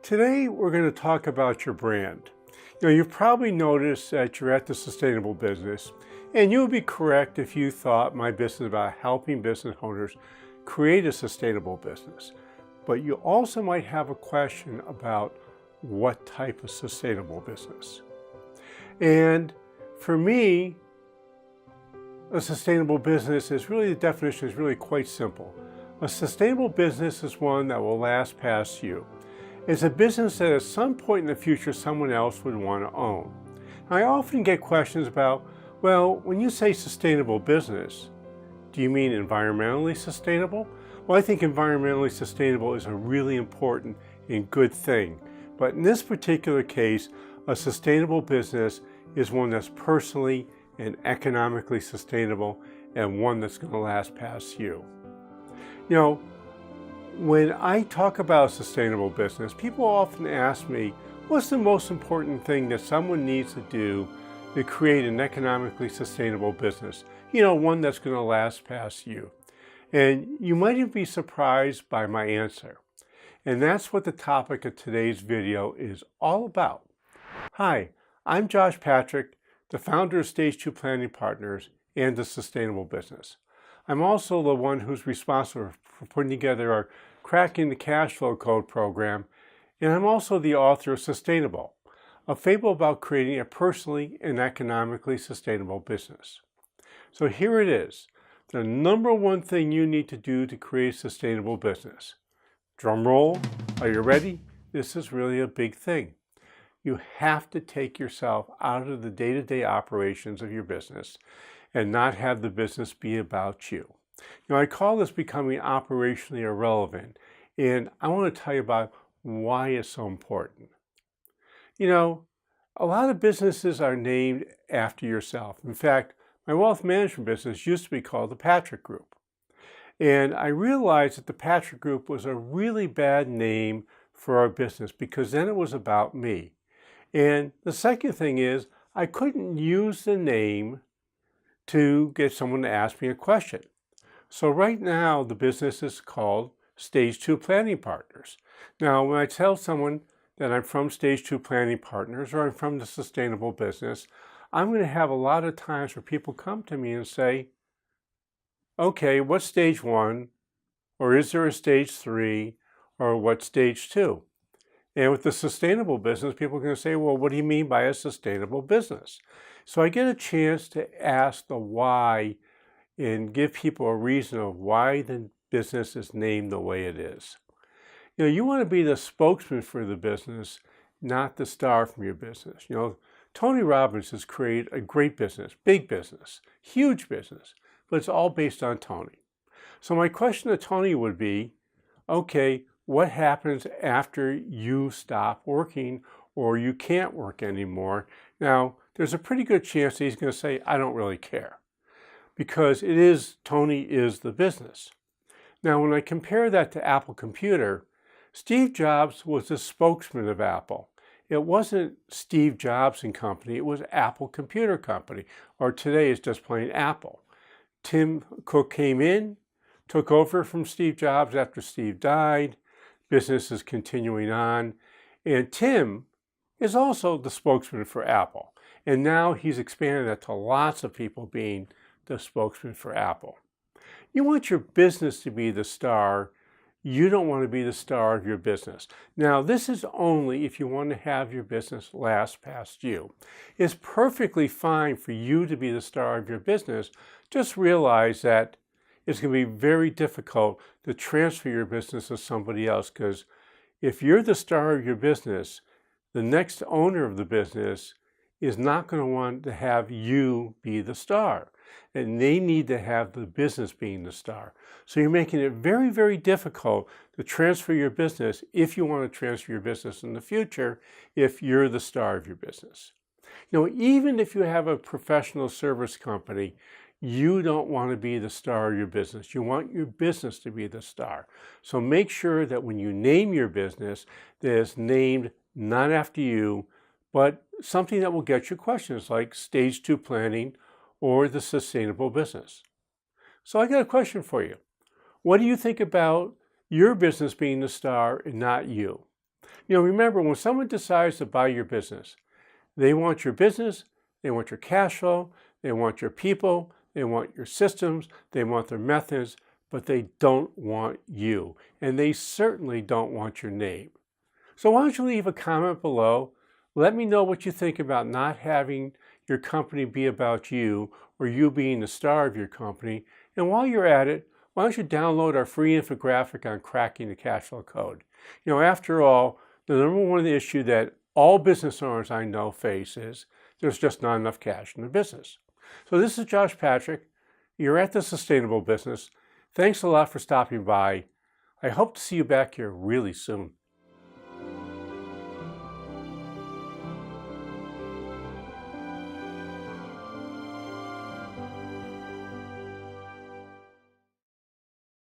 Today, we're going to talk about your brand. You've probably noticed that you're at the sustainable business, and you would be correct if you thought my business is about helping business owners create a sustainable business. But you also might have a question about what type of sustainable business. And for me, a sustainable business is really, the definition is really quite simple. A sustainable business is one that will last past you. It's a business that at some point in the future someone else would want to own. I often get questions about, well, when you say sustainable business, do you mean environmentally sustainable? Well, I think environmentally sustainable is a really important and good thing. But in this particular case, a sustainable business is one that's personally and economically sustainable and one that's going to last past you. When I talk about a sustainable business, people often ask me, what's the most important thing that someone needs to do to create an economically sustainable business? One that's going to last past you. And you might even be surprised by my answer. And that's what the topic of today's video is all about. Hi, I'm Josh Patrick, the founder of Stage 2 Planning Partners and the Sustainable Business. I'm also the one who's responsible for putting together our Cracking the Cash Flow Code program, and I'm also the author of Sustainable, a fable about creating a personally and economically sustainable business. So here it is, the number one thing you need to do to create a sustainable business. Drum roll, are you ready? This is really a big thing. You have to take yourself out of the day-to-day operations of your business and not have the business be about you. I call this becoming operationally irrelevant, and I want to tell you about why it's so important. A lot of businesses are named after yourself. In fact, my wealth management business used to be called the Patrick Group. And I realized that the Patrick Group was a really bad name for our business because then it was about me. And the second thing is, I couldn't use the name to get someone to ask me a question. So right now, the business is called Stage 2 Planning Partners. Now, when I tell someone that I'm from Stage 2 Planning Partners or I'm from the sustainable business, I'm going to have a lot of times where people come to me and say, okay, what's stage 1? Or is there a stage 3? Or what's stage 2? And with the sustainable business, people are going to say, well, what do you mean by a sustainable business? So I get a chance to ask the why and give people a reason of why the business is named the way it is. You want to be the spokesman for the business, not the star from your business. Tony Robbins has created a great business, big business, huge business, but it's all based on Tony. So my question to Tony would be, okay, what happens after you stop working or you can't work anymore? Now, there's a pretty good chance that he's going to say, I don't really care, because Tony is the business. Now, when I compare that to Apple Computer, Steve Jobs was the spokesman of Apple. It wasn't Steve Jobs and Company, it was Apple Computer Company, or today it's just plain Apple. Tim Cook came in, took over from Steve Jobs after Steve died. Business is continuing on. And Tim is also the spokesman for Apple. And now he's expanded that to lots of people being the spokesman for Apple. You want your business to be the star. You don't want to be the star of your business. Now, this is only if you want to have your business last past you. It's perfectly fine for you to be the star of your business. Just realize that it's going to be very difficult to transfer your business to somebody else, because if you're the star of your business, the next owner of the business is not going to want to have you be the star. And they need to have the business being the star. So you're making it very, very difficult to transfer your business if you want to transfer your business in the future, if you're the star of your business. Even if you have a professional service company, you don't want to be the star of your business. You want your business to be the star. So make sure that when you name your business, that it's named not after you, but something that will get you questions like Stage 2 Planning or the Sustainable Business. So I got a question for you. What do you think about your business being the star and not you? Remember, when someone decides to buy your business, they want your business, they want your cash flow, they want your people, they want your systems, they want their methods, but they don't want you. And they certainly don't want your name. So why don't you leave a comment below? Let me know what you think about not having your company be about you or you being the star of your company. And while you're at it, why don't you download our free infographic on cracking the cash flow code? After all, the number one issue that all business owners I know face is there's just not enough cash in the business. So this is Josh Patrick. You're at The Sustainable Business. Thanks a lot for stopping by. I hope to see you back here really soon.